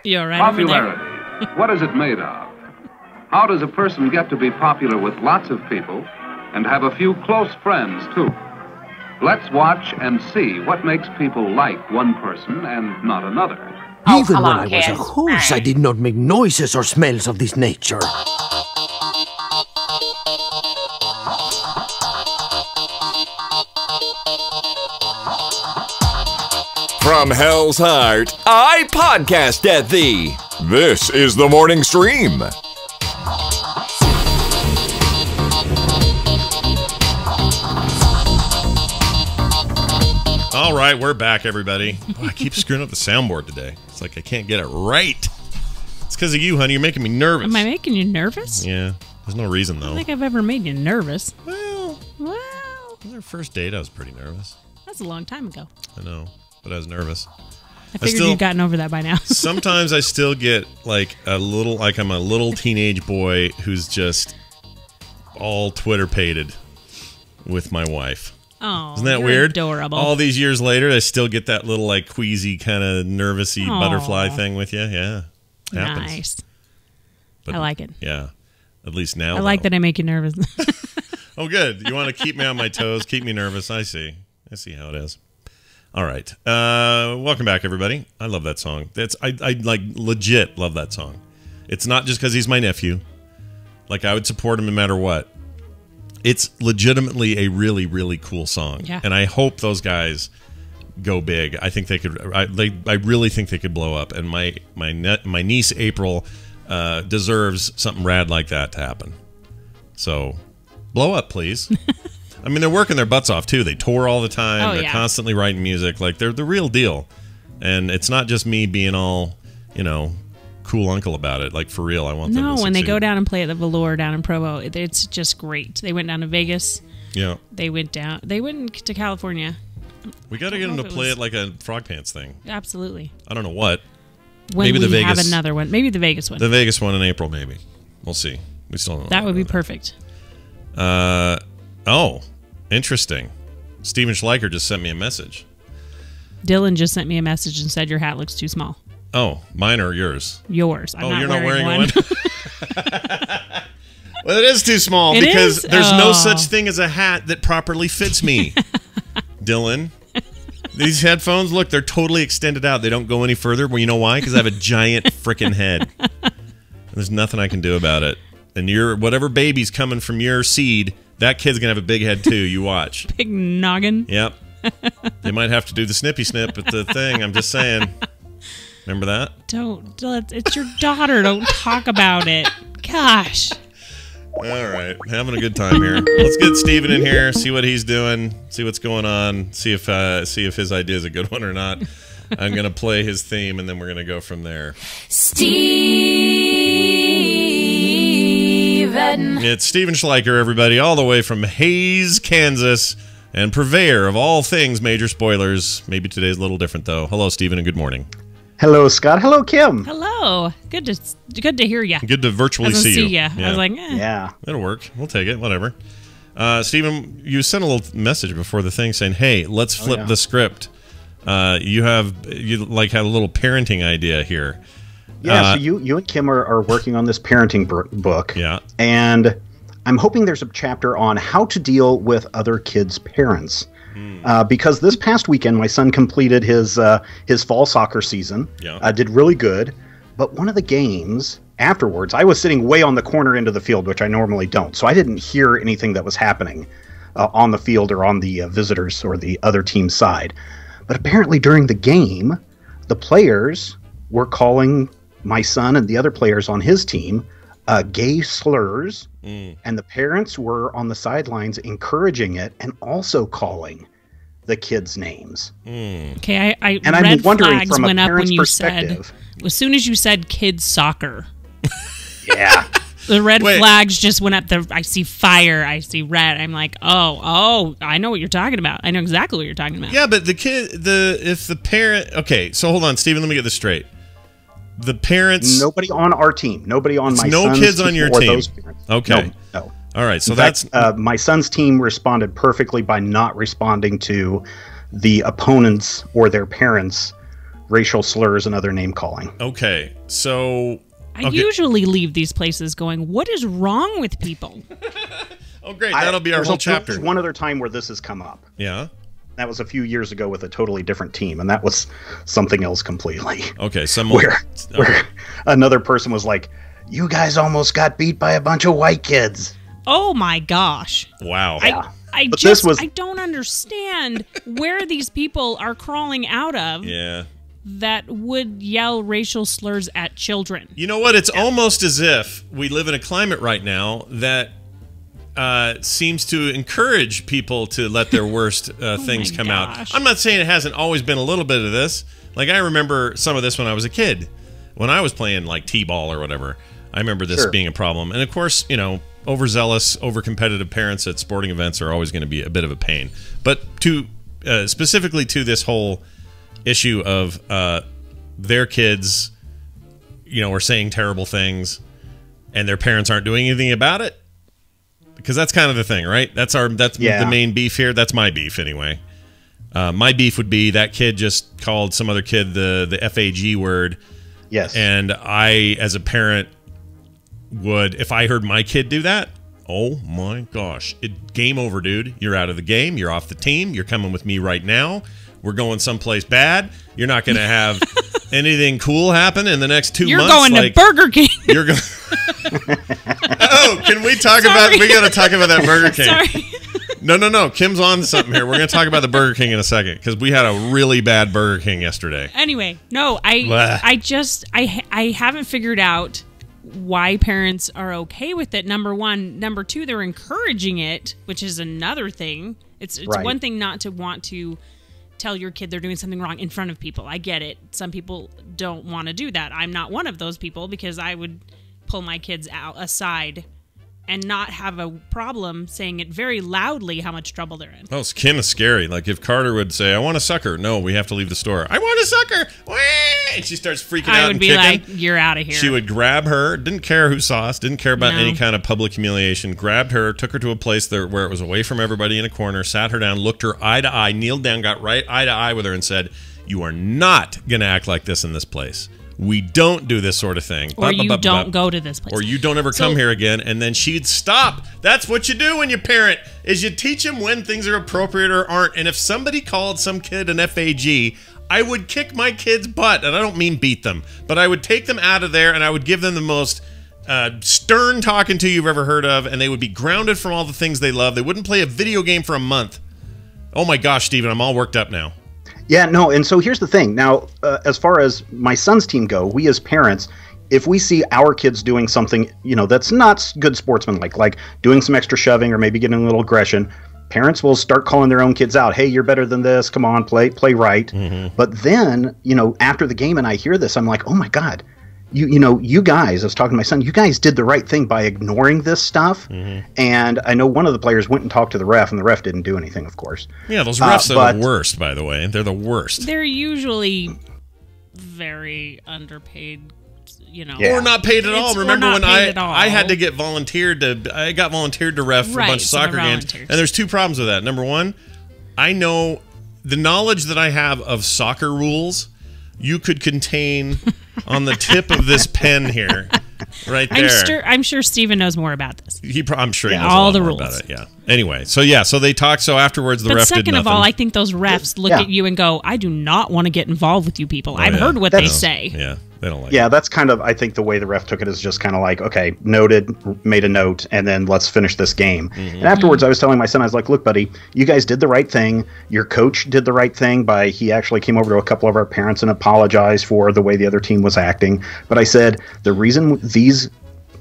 You all right? Popularity. What is it made of? How does a person get to be popular with lots of people and have a few close friends, too? Let's watch and see what makes people like one person and not another. Even when I was a horse, I did not make noises or smells of this nature. From Hell's Heart, I podcast at thee. This is the morning stream. All right, we're back, everybody. Oh, I keep screwing up the soundboard today. It's like I can't get it right. It's because of you, honey. You're making me nervous. Am I making you nervous? Yeah. There's no reason, though. I don't think I've ever made you nervous. Well, our first date, I was pretty nervous. That's a long time ago. I know, but I was nervous. I figured you'd gotten over that by now. Sometimes I still get like I'm a little teenage boy who's just all Twitter-pated with my wife. Oh, isn't that weird? Adorable. All these years later, I still get that little like queasy kind of nervousy butterfly thing with you. Yeah, happens. Nice. But, I like it. Yeah, at least now. I like that I make you nervous. Oh, good. You want to keep me on my toes, keep me nervous. I see how it is. All right. Welcome back, everybody. I love that song. I like legit love that song. It's not just because he's my nephew. Like I would support him no matter what. It's legitimately a really, really cool song. Yeah. And I hope those guys go big. I think they could. I really think they could blow up. And my niece April deserves something rad like that to happen. So, blow up, please. I mean, they're working their butts off too. They tour all the time. They're constantly writing music. Like they're the real deal. And it's not just me being all, cool uncle about it. Like for real, I want them to succeed. No, when they go down and play at the Velour down in Provo, it's just great. They went down to Vegas. Yeah. They went to California. We got to get them to play it like a Frog Pants thing. Absolutely. I don't know what. Maybe the Vegas. Have another one. Maybe the Vegas one. The Vegas one in April, maybe. We'll see. We still don't know. That would be perfect. Oh, interesting. Steven Schleicher just sent me a message. Dylan just sent me a message and said your hat looks too small. Oh, mine or yours? Yours. You're not wearing one? Well, it is too small because there's no such thing as a hat that properly fits me. Dylan, these headphones, look, they're totally extended out. They don't go any further. Well, you know why? Because I have a giant freaking head. There's nothing I can do about it. And whatever baby's coming from your seed, that kid's going to have a big head too. You watch. Big noggin. Yep. They might have to do the snippy snip at the thing. I'm just saying. Remember that? It's your daughter. Don't talk about it. Gosh. All right. Having a good time here. Let's get Steven in here, see what he's doing, see what's going on, see if his idea is a good one or not. I'm going to play his theme, and then we're going to go from there. It's Steven Schleicher, everybody, all the way from Hays, Kansas, and purveyor of all things major spoilers. Maybe today's a little different, though. Hello, Steven, and good morning. Hello, Scott. Hello, Kim. Hello. Good to hear you. Good to virtually see you. Yeah. I was like, Yeah. It'll work. We'll take it. Whatever. Steven, you sent a little message before the thing saying, hey, let's flip the script. You had a little parenting idea here. Yeah, so you and Kim are working on this parenting book. Yeah. And I'm hoping there's a chapter on how to deal with other kids' parents. Because this past weekend, my son completed his fall soccer season. Yeah. Did really good. But one of the games afterwards, I was sitting way on the corner end of the field, which I normally don't. So I didn't hear anything that was happening on the field or on the visitors or the other team's side. But apparently during the game, the players were calling my son and the other players on his team gay slurs. And the parents were on the sidelines encouraging it and also calling the kids' names. Okay, and I'm wondering flags from a went up when parent's you perspective. as soon as you said kids soccer. Yeah. The red flags just went up. I see fire. I see red. I'm like, oh, I know what you're talking about. I know exactly what you're talking about. Yeah, but if the parent. Okay, so hold on, Steven. Let me get this straight. The parents. Nobody on our team. Nobody on my son's team. No kids on your team. Those parents. Okay. No. All right. So in fact, my son's team responded perfectly by not responding to the opponents or their parents' racial slurs and other name calling. Okay, so I usually leave these places going, what is wrong with people? Oh, great. That'll be our whole chapter. There's one other time where this has come up. Yeah. That was a few years ago with a totally different team, and that was something else completely. Okay, where another person was like, you guys almost got beat by a bunch of white kids. Oh, my gosh. Wow. I don't understand where these people are crawling out of. Yeah. That would yell racial slurs at children. You know what? It's almost as if we live in a climate right now that seems to encourage people to let their worst things come out. I'm not saying it hasn't always been a little bit of this. Like, I remember some of this when I was a kid. When I was playing, like, T-ball or whatever, I remember this being a problem. And, of course, you know, overzealous, overcompetitive parents at sporting events are always going to be a bit of a pain. But to specifically to this whole issue of their kids, you know, are saying terrible things and their parents aren't doing anything about it, because that's kind of the thing, right? That's the main beef here. That's my beef anyway. My beef would be that kid just called some other kid the FAG word. Yes. And I, as a parent, would, if I heard my kid do that, oh my gosh, game over, dude. You're out of the game. You're off the team. You're coming with me right now. We're going someplace bad. You're not going to have anything cool happen in the next 2 months. You're going to Burger King. You're going. Oh, can we talk about? We got to talk about that Burger King. Sorry. No. Kim's on to something here. We're going to talk about the Burger King in a second because we had a really bad Burger King yesterday. Anyway, no, I haven't figured out why parents are okay with it. Number one. Number two, they're encouraging it, which is another thing. It's right. One thing not to want to tell your kid they're doing something wrong in front of people. I get it. Some people don't want to do that. I'm not one of those people because I would pull my kids aside and not have a problem saying it very loudly how much trouble they're in. Oh, it's kind of scary. Like if Carter would say, I want a sucker. No, we have to leave the store. I want a sucker. And she starts freaking out. I would be like, you're out of here. She would grab her, didn't care who saw us, didn't care about any kind of public humiliation, grabbed her, took her to a place there where it was away from everybody in a corner, sat her down, looked her eye to eye, kneeled down, got right eye to eye with her and said, you are not going to act like this in this place. We don't do this sort of thing. Or you don't go to this place. Or you don't ever come here again. And then she'd stop. That's what you do when you parent, is you teach them when things are appropriate or aren't. And if somebody called some kid an FAG, I would kick my kid's butt. And I don't mean beat them. But I would take them out of there and I would give them the most stern talking to you've ever heard of. And they would be grounded from all the things they love. They wouldn't play a video game for a month. Oh my gosh, Steven, I'm all worked up now. Yeah, no, and so here's the thing. Now, as far as my son's team go, we as parents, if we see our kids doing something, you know, that's not good sportsmanlike, like doing some extra shoving or maybe getting a little aggression, parents will start calling their own kids out. Hey, you're better than this. Come on, play right. Mm-hmm. But then, you know, after the game and I hear this, I'm like, oh my God. You know, you guys, I was talking to my son, you guys did the right thing by ignoring this stuff. Mm-hmm. And I know one of the players went and talked to the ref, and the ref didn't do anything, of course. Yeah, those refs are the worst, by the way. They're the worst. They're usually very underpaid, you know. Or not paid at all. Remember when I had to get volunteered to, I got volunteered to ref for a bunch of soccer games. And there's two problems with that. Number one, I know the knowledge that I have of soccer rules, you could contain on the tip of this pen here, right there. I'm sure Steven knows more about this. I'm sure he knows all a lot the more rules about it. Yeah. Anyway, so they talked. So afterwards, the ref did nothing. Second of all, I think those refs look at you and go, "I do not want to get involved with you people." I've heard what they say. Yeah. They don't like it. That's kind of, I think the way the ref took it is just kind of like, okay, noted, made a note, and then let's finish this game. Mm-hmm. And afterwards, I was telling my son, I was like, look, buddy, you guys did the right thing. Your coach did the right thing by, he actually came over to a couple of our parents and apologized for the way the other team was acting. But I said, the reason these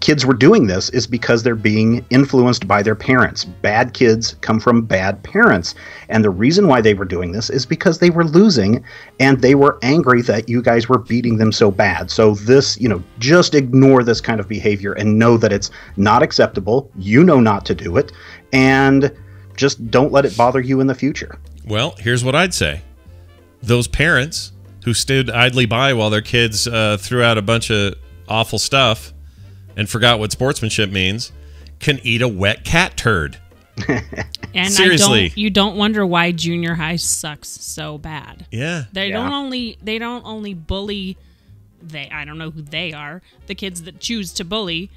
kids were doing this is because they're being influenced by their parents. Bad kids come from bad parents. And the reason why they were doing this is because they were losing and they were angry that you guys were beating them so bad. So this, you know, just ignore this kind of behavior and know that it's not acceptable. You know not to do it. And just don't let it bother you in the future. Well, here's what I'd say. Those parents who stood idly by while their kids threw out a bunch of awful stuff and forgot what sportsmanship means, can eat a wet cat turd. And seriously, you don't wonder why junior high sucks so bad. Yeah. They don't only bully I don't know who they are, the kids that choose to bully,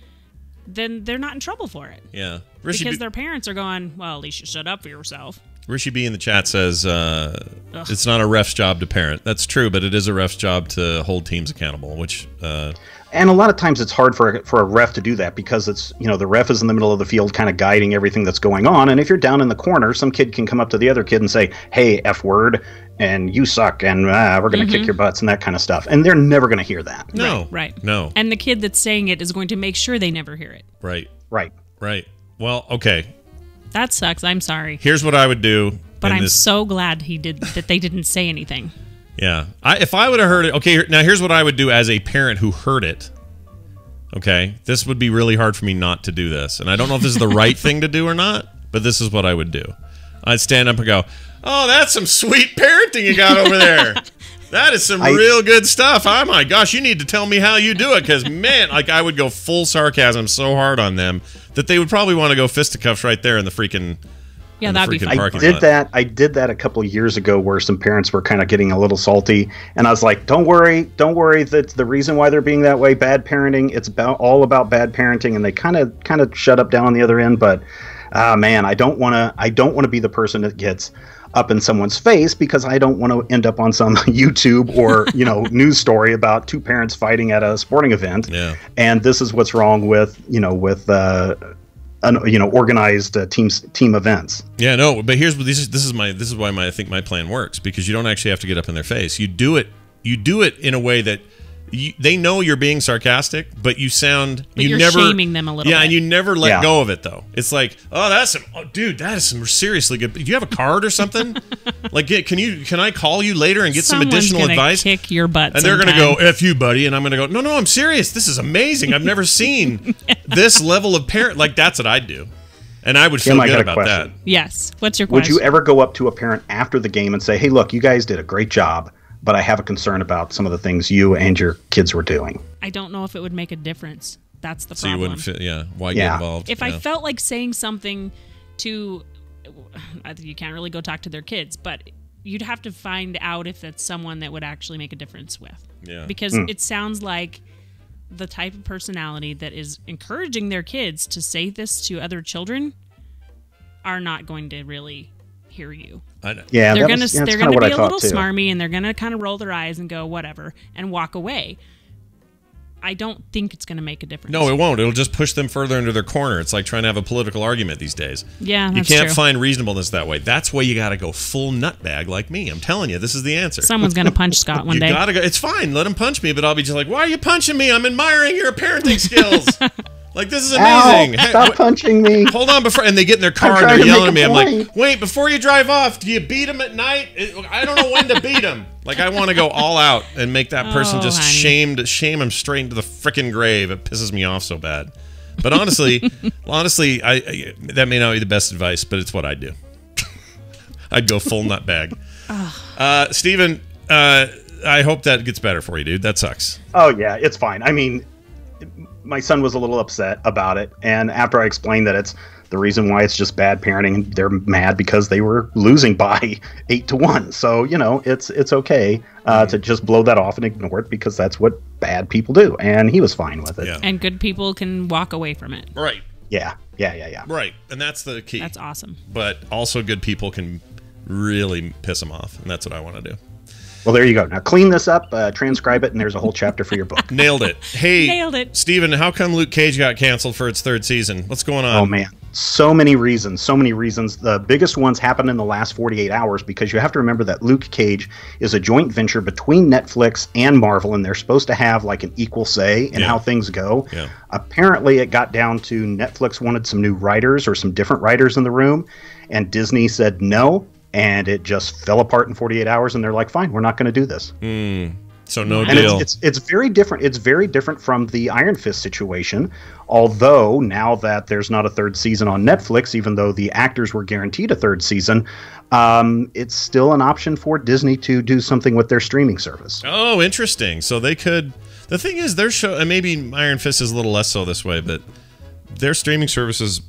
then they're not in trouble for it. Yeah. Because their parents are going, well, at least you shut up for yourself. Rishi B in the chat says, it's not a ref's job to parent. That's true, but it is a ref's job to hold teams accountable, which... and a lot of times it's hard for a ref to do that because it's, the ref is in the middle of the field kind of guiding everything that's going on. And if you're down in the corner, some kid can come up to the other kid and say, hey, F word, and you suck, and we're going to kick your butts and that kind of stuff. And they're never going to hear that. No. Right. No. And the kid that's saying it is going to make sure they never hear it. Right. Right. Well, okay. That sucks. I'm sorry. Here's what I would do. But I'm so glad that they didn't say anything. Yeah. If I would have heard it... Okay, now here's what I would do as a parent who heard it. Okay? This would be really hard for me not to do this. And I don't know if this is the right thing to do or not, but this is what I would do. I'd stand up and go, oh, that's some sweet parenting you got over there. That is some real good stuff. Oh, my gosh, you need to tell me how you do it. Because, man, I would go full sarcasm so hard on them that they would probably want to go fisticuffs right there in the freaking... Yeah, that'd be fun. I did that a couple of years ago where some parents were kind of getting a little salty, and I was like, don't worry, that's the reason why they're being that way. Bad parenting, it's all about bad parenting, and they kind of shut up down on the other end. But man, I don't want to be the person that gets up in someone's face because I don't want to end up on some YouTube or news story about two parents fighting at a sporting event. Yeah. And this is what's wrong with organized team events. Yeah, no, but this is why I think my plan works, because you don't actually have to get up in their face. You do it in a way that they know you're being sarcastic, but you're never shaming them a little bit. Yeah, and you never let go of it though. It's like, dude, that is some seriously good. Do you have a card or something? Like, can I call you later and get some additional advice? Kick your butt. And they're gonna go, F you, buddy, and I'm gonna go, no, I'm serious. This is amazing. I've never seen this level of parent. Like, that's what I'd do, and I would feel good about that. Yes. What's your question? Would you ever go up to a parent after the game and say, hey, look, you guys did a great job, but I have a concern about some of the things you and your kids were doing? I don't know if it would make a difference. That's the problem. So you wouldn't feel, why get involved? If I felt like saying something to, you can't really go talk to their kids, but you'd have to find out if that's someone that would actually make a difference with. Yeah. Because it sounds like the type of personality that is encouraging their kids to say this to other children are not going to really hear you. I know. Yeah, they're gonna be a little too. smarmy, and they're gonna kind of roll their eyes and go whatever and walk away. I don't think it's going to make a difference. No, it won't. It'll just push them further into their corner. It's like trying to have a political argument these days. Yeah, that's You can't true. find reasonableness that way. That's why you got to go full nutbag like me. I'm telling you, this is the answer. Someone's going to punch Scott one day. You got to go. It's fine. Let him punch me, but I'll be just like, why are you punching me? I'm admiring your parenting skills. Like, this is amazing. Ow, stop punching me. Hold on. And they get in their car and they're yelling at me. I'm like, wait, before you drive off, do you beat them at night? I don't know when to beat them. Like, I want to go all out and make that person shame them straight into the frickin' grave. It pisses me off so bad. But honestly, that may not be the best advice, but it's what I'd do. I'd go full nutbag. Steven, I hope that gets better for you, dude. That sucks. Oh, yeah, it's fine. I mean, my son was a little upset about it, and after I explained that it's the reason why it's just bad parenting, they're mad because they were losing by 8-1. So, it's okay to just blow that off and ignore it, because that's what bad people do, and he was fine with it. Yeah. And good people can walk away from it. Right. Yeah. Right, and that's the key. That's awesome. But also good people can really piss them off, and that's what I want to do. Well, there you go. Now clean this up, transcribe it, and there's a whole chapter for your book. Nailed it. Hey, Nailed it. Steven, how come Luke Cage got canceled for its 3rd season? What's going on? Oh, man. So many reasons. The biggest ones happened in the last 48 hours, because you have to remember that Luke Cage is a joint venture between Netflix and Marvel, and they're supposed to have like an equal say in how things go. Yeah. Apparently, it got down to Netflix wanted some new writers or some different writers in the room, and Disney said no. And it just fell apart in 48 hours, and they're like, "Fine, we're not going to do this." So no and deal. It's very different. It's very different from the Iron Fist situation. Although now that there's not a 3rd season on Netflix, even though the actors were guaranteed a 3rd season, it's still an option for Disney to do something with their streaming service. Oh, interesting. So they could. The thing is, their show, and maybe Iron Fist is a little less so this way, but their streaming services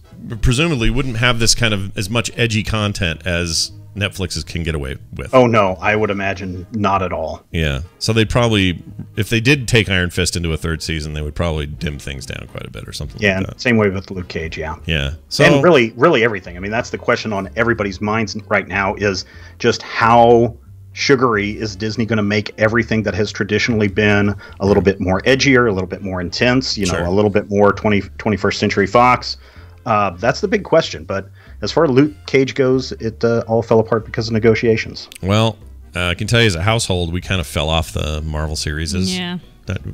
presumably wouldn't have this kind of as much edgy content as Netflix can get away with. Oh no, I would imagine not at all. Yeah, so they'd probably, if they did take Iron Fist into a third season, they would probably dim things down quite a bit or something. Yeah, like that. Same way with Luke Cage. Yeah. So, and really everything. I mean, that's the question on everybody's minds right now: is just how sugary is Disney going to make everything that has traditionally been a little bit more edgier, a little bit more intense, a little bit more 21st Century Fox. That's the big question. But as far as Luke Cage goes, it all fell apart because of negotiations. Well, I can tell you as a household, we kind of fell off the Marvel series. Yeah.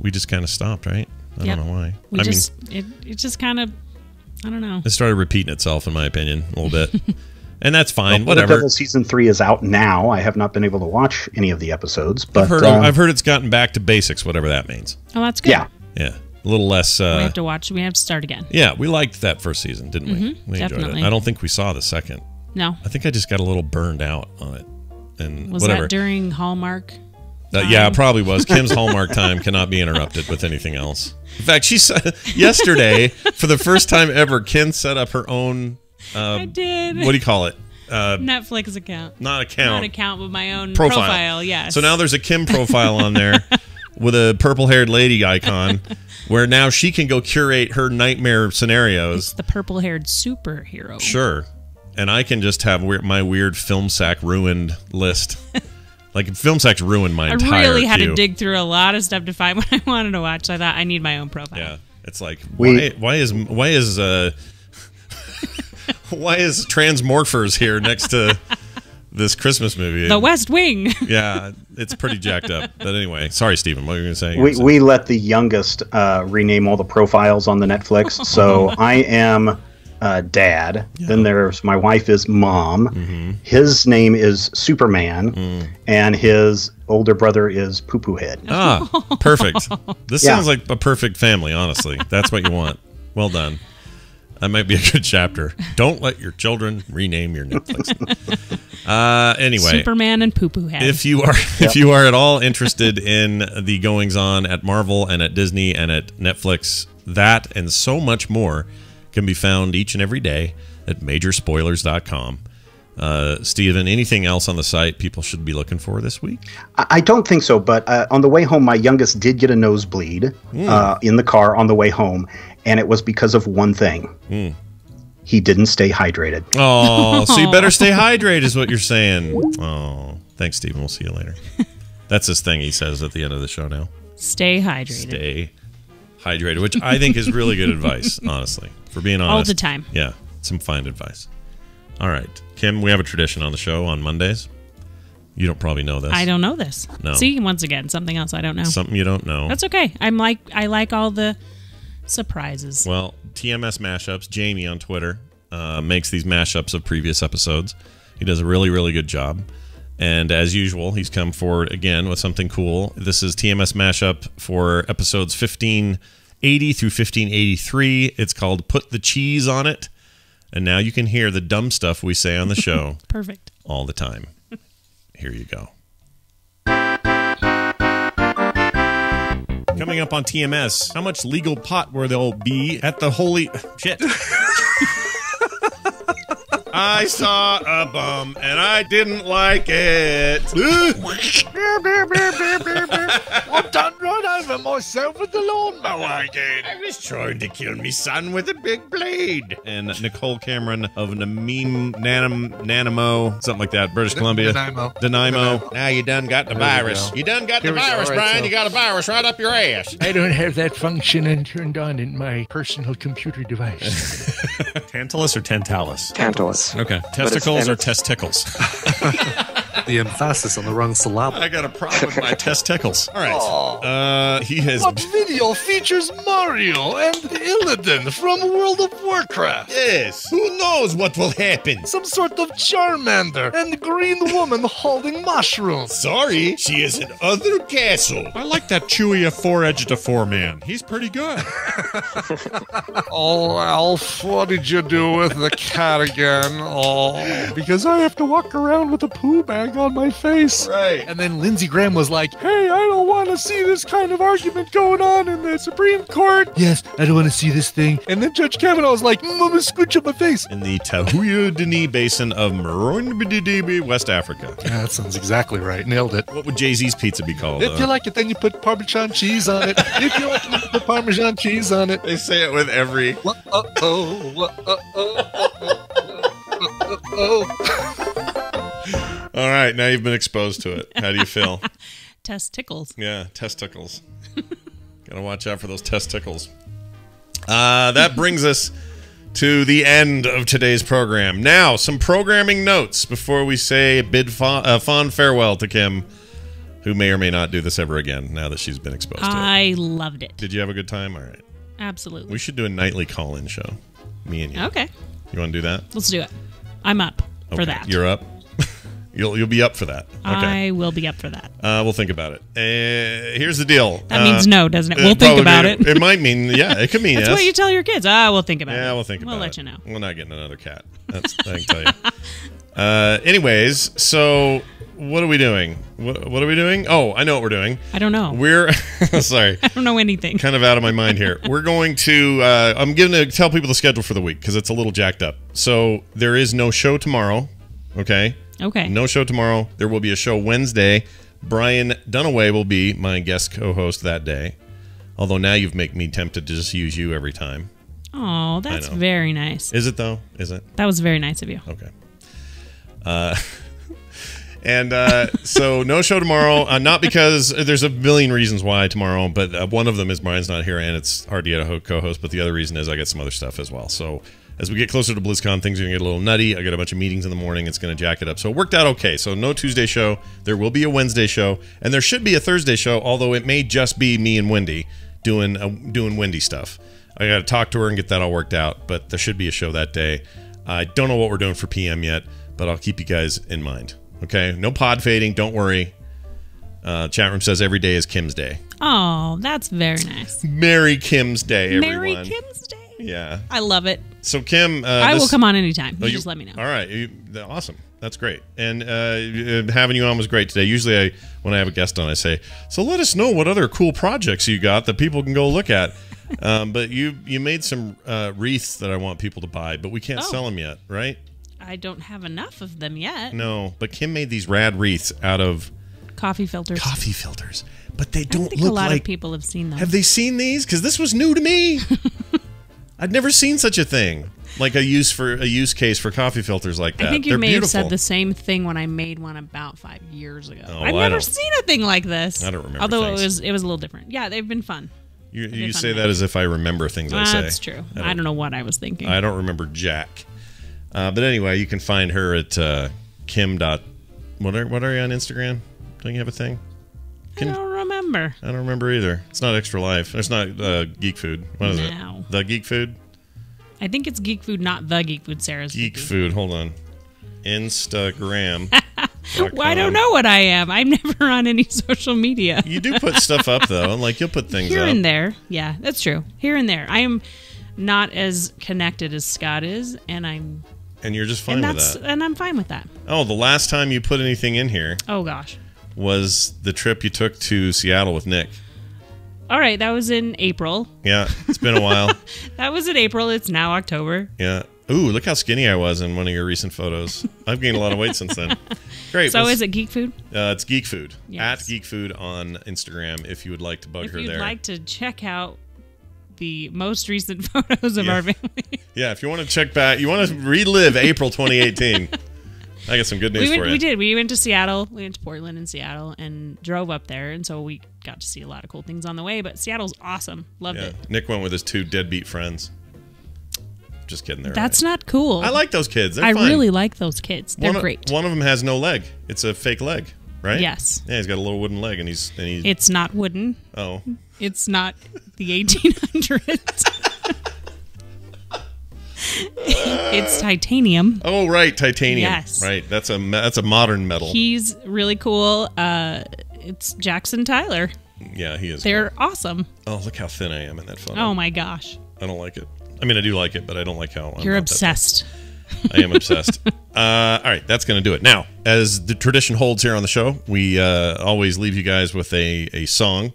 We just kind of stopped, right? I don't know why. It just kind of, I don't know. It started repeating itself, in my opinion, a little bit. And that's fine. Well, whatever. Devil Season 3 is out now. I have not been able to watch any of the episodes, but I've heard it's gotten back to basics, whatever that means. Oh, that's good. Yeah. Yeah. A little less. We have to watch. We have to start again. Yeah, we liked that first season, didn't we? We definitely. enjoyed it. I don't think we saw the second. No. I think I just got a little burned out on it. And was whatever. that during Hallmark? Yeah, it probably was. Kim's Hallmark time cannot be interrupted with anything else. In fact, she said yesterday, for the first time ever, Kim set up her own. I did. What do you call it? Netflix account. Not account, but my own profile. Yes. So now there's a Kim profile on there with a purple-haired lady icon, where now she can go curate her nightmare scenarios. It's the purple-haired superhero. Sure. And I can just have my weird film sack ruined list. Like, film sack's ruined my entire I really had queue. to dig through a lot of stuff to find what I wanted to watch. So I thought I need my own profile. Yeah. It's like, why is Transmorphers here next to this Christmas movie? The West Wing. Yeah, it's pretty jacked up. But anyway, sorry, Stephen, what were you going to say? We let the youngest rename all the profiles on the Netflix. So I am Dad. Yeah. Then there's my wife is Mom. Mm-hmm. His name is Superman. And his older brother is Poo Poo Head. Ah, perfect. This sounds like a perfect family, honestly. That's what you want. Well done. That might be a good chapter. Don't let your children rename your Netflix. Anyway, Superman and Poo Poo Head. If you are at all interested in the goings on at Marvel and at Disney and at Netflix, that and so much more can be found each and every day at majorspoilers.com. Steven, anything else on the site people should be looking for this week? I don't think so, but on the way home, my youngest did get a nosebleed in the car on the way home, and it was because of one thing. He didn't stay hydrated. Oh, so you better stay hydrated is what you're saying. Oh, thanks, Steven. We'll see you later. That's his thing he says at the end of the show now. Stay hydrated. Stay hydrated, which I think is really good advice, honestly, for being honest. All the time. Yeah, some fine advice. All right, Kim, we have a tradition on the show on Mondays. You don't probably know this. I don't know this. No. See, once again, something else I don't know. Something you don't know. That's okay. I like all the surprises. Well, TMS Mashups, Jamie on Twitter, makes these mashups of previous episodes. He does a really, really good job. And as usual, he's come forward again with something cool. This is TMS Mashup for episodes 1580 through 1583. It's called Put the Cheese on It. And now you can hear the dumb stuff we say on the show. Perfect. All the time. Here you go. Coming up on TMS, how much legal pot will there be at the holy... Shit. I saw a bum, and I didn't like it. I done right over myself with the lawnmower again. I was trying to kill me son with a big blade. And Nicole Cameron of Nanamo, something like that, British Columbia. Nanaimo. Now you done got the virus. You done got the virus, Brian. You got a virus right up your ass. I don't have that function and turned on in my personal computer device. Tantalus or Tantalus? Tantalus. Okay. Testicles or testicles? The emphasis on the wrong syllable. I got a problem with my testicles. All right. He has... What video features Mario and Illidan from World of Warcraft? Yes. Who knows what will happen? Some sort of Charmander and green woman holding mushrooms. Sorry, she is in other castle. I like that Chewie a four-edged a four-man. He's pretty good. Oh, Alf, what did you do with the cat again? Oh, because I have to walk around with a poo bag something on my face. Right. And then Lindsey Graham was like, hey, I don't want to see this kind of argument going on in the Supreme Court. Yes, I don't want to see this thing. And then Judge Kavanaugh was like, I'm going to scooch up my face. In the Tahuya Dini Basin of Moroni, West Africa. Yeah, that sounds exactly right. Nailed it. What would Jay-Z's pizza be called? If you like it, then you put Parmesan cheese on it. If you like it, you put Parmesan cheese on it. They say it with every... All right, now you've been exposed to it. How do you feel? Testicles. Yeah, testicles. Gotta watch out for those testicles. That brings us to the end of today's program. Now, some programming notes before we say a fond farewell to Kim, who may or may not do this ever again now that she's been exposed to it. I loved it. Did you have a good time? All right. Absolutely. We should do a nightly call-in show. Me and you. Okay. You want to do that? Let's do it. I'm up for that. You're up? You'll be up for that. Okay. I will be up for that. We'll think about it. Here's the deal. That means no, doesn't it? We'll think about it. It might mean, yeah, it could mean That's yes. what you tell your kids. We'll think about it. Yeah, we'll think about it. We'll let you know. We're not getting another cat. That's I can tell you. Anyways, so what are we doing? What are we doing? Oh, I know what we're doing. I don't know. We're sorry. I don't know anything. Kind of out of my mind here. We're going to. I'm going to tell people the schedule for the week because it's a little jacked up. So there is no show tomorrow. Okay. Okay. No show tomorrow. There will be a show Wednesday. Brian Dunaway will be my guest co-host that day. Although now you've made me tempted to just use you every time. Oh, that's very nice. Is it though? Is it? That was very nice of you. Okay. So no show tomorrow. Not because there's a million reasons why tomorrow, but one of them is Brian's not here and it's hard to get a co-host. But the other reason is I got some other stuff as well. So as we get closer to BlizzCon, things are going to get a little nutty. I got a bunch of meetings in the morning. It's going to jack it up. So it worked out okay. So no Tuesday show. There will be a Wednesday show. And there should be a Thursday show, although it may just be me and Wendy doing Wendy stuff. I got to talk to her and get that all worked out. But there should be a show that day. I don't know what we're doing for PM yet, but I'll keep you guys in mind. Okay? No pod fading. Don't worry. Chat room says every day is Kim's day. Oh, that's very nice. Merry Kim's Day, everyone. Merry Kim's Day. Yeah. I love it. So, Kim... I will come on anytime. You just let me know. All right. Awesome. That's great. And having you on was great today. Usually, when I have a guest on, I say, so let us know what other cool projects you got that people can go look at. But you made some wreaths that I want people to buy, but we can't sell them yet, right? I don't have enough of them yet. No, but Kim made these rad wreaths out of... Coffee filters. Coffee filters. But they don't look like... a lot of people have seen them. Have they seen these? Because this was new to me. I'd never seen such a thing. Like a use case for coffee filters like that. I think you may have said the same thing when I made one about 5 years ago. Oh, I've never seen a thing like this. I don't remember. Although it was a little different. Yeah, they've been fun. You say that as if I remember things I say. That's true. I don't know what I was thinking. I don't remember jack. But anyway, you can find her at Kim. What are you on Instagram? Don't you have a thing? I don't remember. I don't remember either. It's not Extra Life. It's not Geek Food. What is it? The Geek Food? I think it's Geek Food, not the Geek Food. Sarah's Geek Food. Hold on. Instagram. Well, I don't know what I am. I'm never on any social media. You do put stuff up, though. Like, you'll put things here up. and there. Yeah, that's true. Here and there. I am not as connected as Scott is, and you're just fine with that. And I'm fine with that. Oh, the last time you put anything in here. Oh, gosh. Was the trip you took to Seattle with Nick. All right, that was in April. Yeah, it's been a while. That was in April. It's now October. Yeah. Ooh, look how skinny I was in one of your recent photos. I've gained a lot of weight since then. Great. So is it Geek Food? It's Geek Food. Yes. At Geek Food on Instagram if you would like to bug her there. If you'd like to check out the most recent photos of our family. Yeah, if you want to check back, you want to relive April 2018. I got some good news for you. We did. We went to Seattle. We went to Portland and Seattle and drove up there. And so we got to see a lot of cool things on the way. But Seattle's awesome. Loved it. Nick went with his 2 deadbeat friends. Just kidding. That's not cool. I like those kids. They're fine. I really like those kids. They're great. One of them has no leg. It's a fake leg, right? Yes. Yeah, he's got a little wooden leg, and he's. It's not wooden. Oh. It's not the 1800s. It's titanium. Oh, right, titanium. Yes. Right. That's a modern metal. He's really cool. It's Jackson Tyler. Yeah, he is. They're awesome. Oh, look how thin I am in that photo. Oh my gosh. I don't like it. I mean, I do like it, but I don't like how I'm You're obsessed. I am obsessed. All right, that's going to do it. Now, as the tradition holds here on the show, we always leave you guys with a song